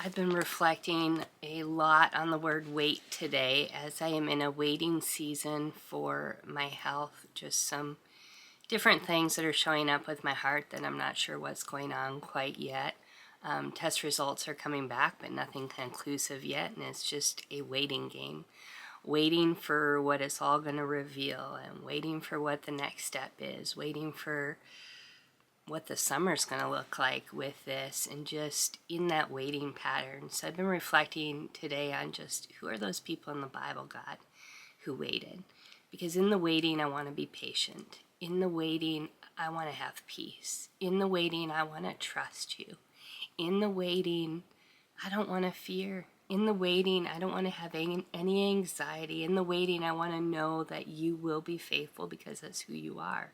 I've been reflecting a lot on the word wait today as I am in a waiting season for my health. Just some different things that are showing up with my heart that I'm not sure what's going on quite yet. Test results are coming back, but nothing conclusive yet, and it's just a waiting game. Waiting for what it's all going to reveal, and waiting for what the next step is, waiting for what the summer's going to look like with this, and just in that waiting pattern. So I've been reflecting today on just who are those people in the Bible, God, who waited. Because in the waiting, I want to be patient. In the waiting, I want to have peace. In the waiting, I want to trust you. In the waiting, I don't want to fear. In the waiting, I don't want to have any anxiety. In the waiting, I want to know that you will be faithful because that's who you are.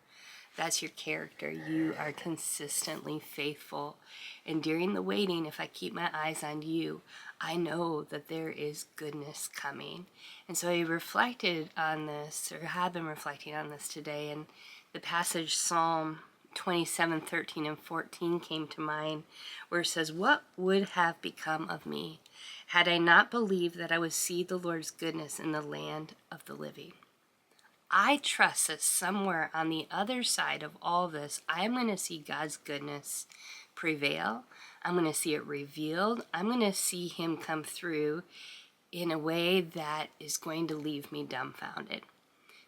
That's your character. You are consistently faithful. And during the waiting, if I keep my eyes on you, I know that there is goodness coming. And so I reflected on this, or have been reflecting on this today, and the passage Psalm 27:13 and 14 came to mind, where it says, "What would have become of me had I not believed that I would see the Lord's goodness in the land of the living?" I trust that somewhere on the other side of all this, I'm going to see God's goodness prevail. I'm going to see it revealed. I'm going to see him come through in a way that is going to leave me dumbfounded.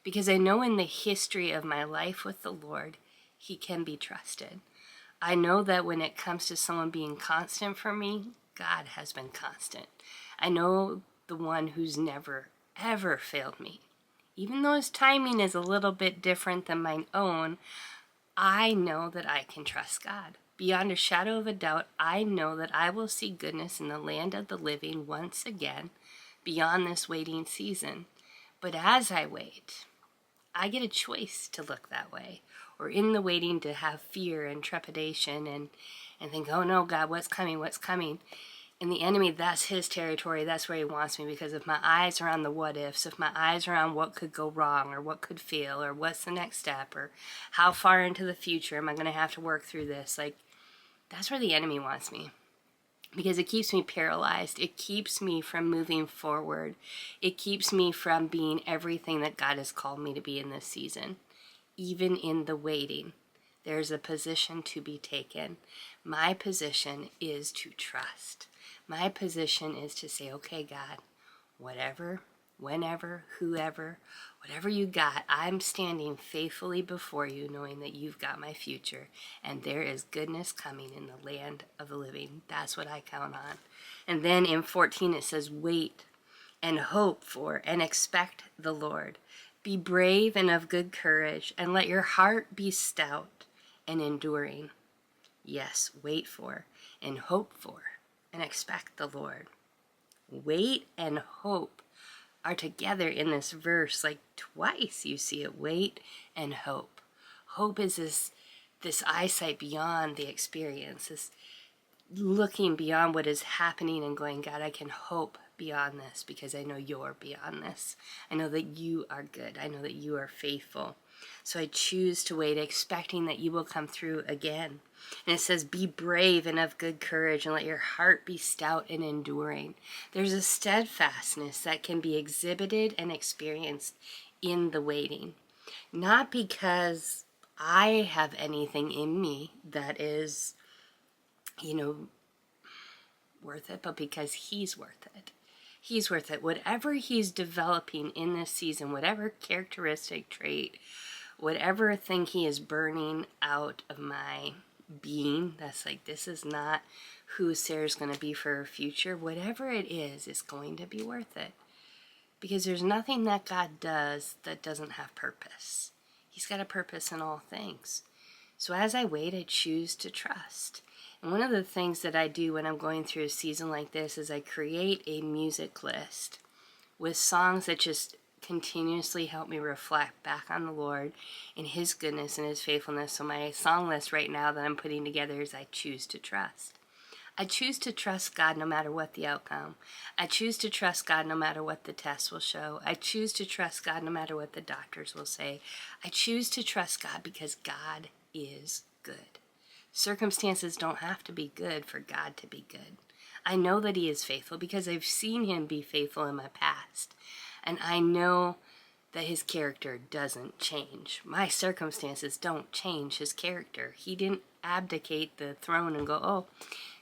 Because I know in the history of my life with the Lord, he can be trusted. I know that when it comes to someone being constant for me, God has been constant. I know the one who's never, ever failed me. Even though his timing is a little bit different than my own, I know that I can trust God. Beyond a shadow of a doubt, I know that I will see goodness in the land of the living once again, beyond this waiting season. But as I wait, I get a choice to look that way, or in the waiting to have fear and trepidation and think, oh no, God, what's coming, what's coming? And the enemy, that's his territory. That's where he wants me, because if my eyes are on the what ifs, if my eyes are on what could go wrong or what could fail or what's the next step or how far into the future am I going to have to work through this, like, that's where the enemy wants me, because it keeps me paralyzed. It keeps me from moving forward. It keeps me from being everything that God has called me to be in this season. Even in the waiting, there's a position to be taken. My position is to trust. My position is to say, okay, God, whatever, whenever, whoever, whatever you got, I'm standing faithfully before you, knowing that you've got my future, and there is goodness coming in the land of the living. That's what I count on. And then in 14 it says, wait and hope for and expect the Lord. Be brave and of good courage, and let your heart be stout and enduring. Yes, wait for and hope for and expect the Lord. Wait and hope are together in this verse, like twice you see it. Wait and hope. Hope is this eyesight beyond the experience, this looking beyond what is happening and going, God, I can hope beyond this because I know you're beyond this. I know that you are good. I know that you are faithful. So I choose to wait, expecting that you will come through again. And it says, be brave and of good courage, and let your heart be stout and enduring. There's a steadfastness that can be exhibited and experienced in the waiting. Not because I have anything in me that is, worth it, but because he's worth it. He's worth it. Whatever he's developing in this season, whatever characteristic trait, whatever thing he is burning out of my being, that's like, this is not who Sarah's going to be for her future. Whatever it is going to be worth it. Because there's nothing that God does that doesn't have purpose. He's got a purpose in all things. So as I wait, I choose to trust. And one of the things that I do when I'm going through a season like this is I create a music list with songs that just continuously help me reflect back on the Lord and his goodness and his faithfulness. So my song list right now that I'm putting together is I choose to trust. I choose to trust God no matter what the outcome. I choose to trust God no matter what the tests will show. I choose to trust God no matter what the doctors will say. I choose to trust God because God is good. Circumstances don't have to be good for God to be good. I know that he is faithful because I've seen him be faithful in my past. And I know that his character doesn't change. My circumstances don't change his character. He didn't abdicate the throne and go, oh,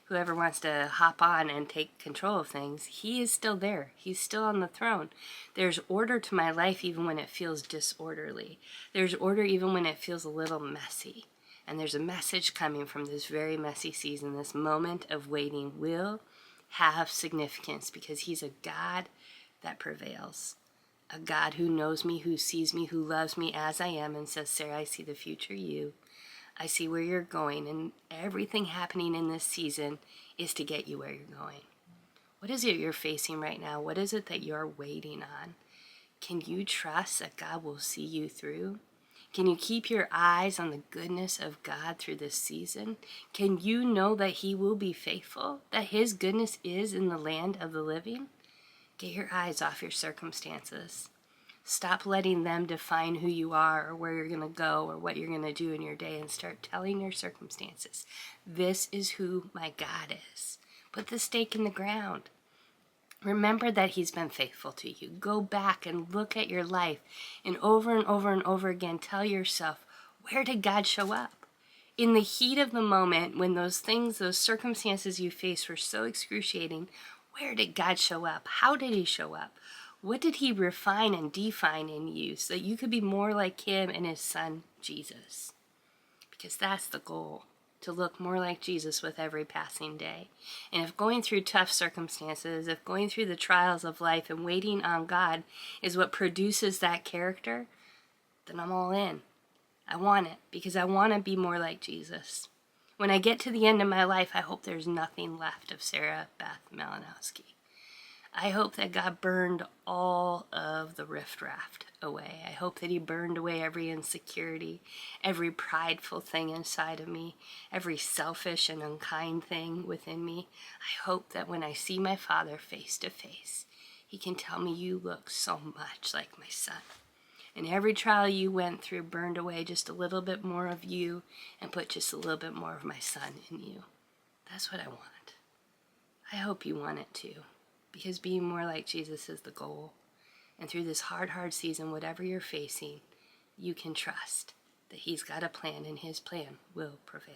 whoever wants to hop on and take control of things. He is still there. He's still on the throne. There's order to my life even when it feels disorderly. There's order even when it feels a little messy. And there's a message coming from this very messy season. This moment of waiting will have significance because he's a God that prevails. A God who knows me, who sees me, who loves me as I am and says, Sarah, I see the future you. I see where you're going, and everything happening in this season is to get you where you're going. What is it you're facing right now? What is it that you're waiting on? Can you trust that God will see you through? Can you keep your eyes on the goodness of God through this season? Can you know that he will be faithful, that his goodness is in the land of the living? Get your eyes off your circumstances. Stop letting them define who you are or where you're going to go or what you're going to do in your day, and start telling your circumstances, this is who my God is. Put the stake in the ground. Remember that he's been faithful to you. Go back and look at your life and over again tell yourself, where did God show up? In the heat of the moment, when those things, those circumstances you faced were so excruciating, where did God show up? How did he show up? What did he refine and define in you so that you could be more like him and his son, Jesus? Because that's the goal, to look more like Jesus with every passing day. And if going through tough circumstances, if going through the trials of life and waiting on God is what produces that character, then I'm all in. I want it because I want to be more like Jesus. When I get to the end of my life, I hope there's nothing left of Sarah Beth Malinowski. I hope that God burned all of the riffraff away. I hope that he burned away every insecurity, every prideful thing inside of me, every selfish and unkind thing within me. I hope that when I see my Father face to face, he can tell me, you look so much like my son. And every trial you went through burned away just a little bit more of you and put just a little bit more of my son in you. That's what I want. I hope you want it too, because being more like Jesus is the goal. And through this hard season, whatever you're facing, you can trust that he's got a plan and his plan will prevail.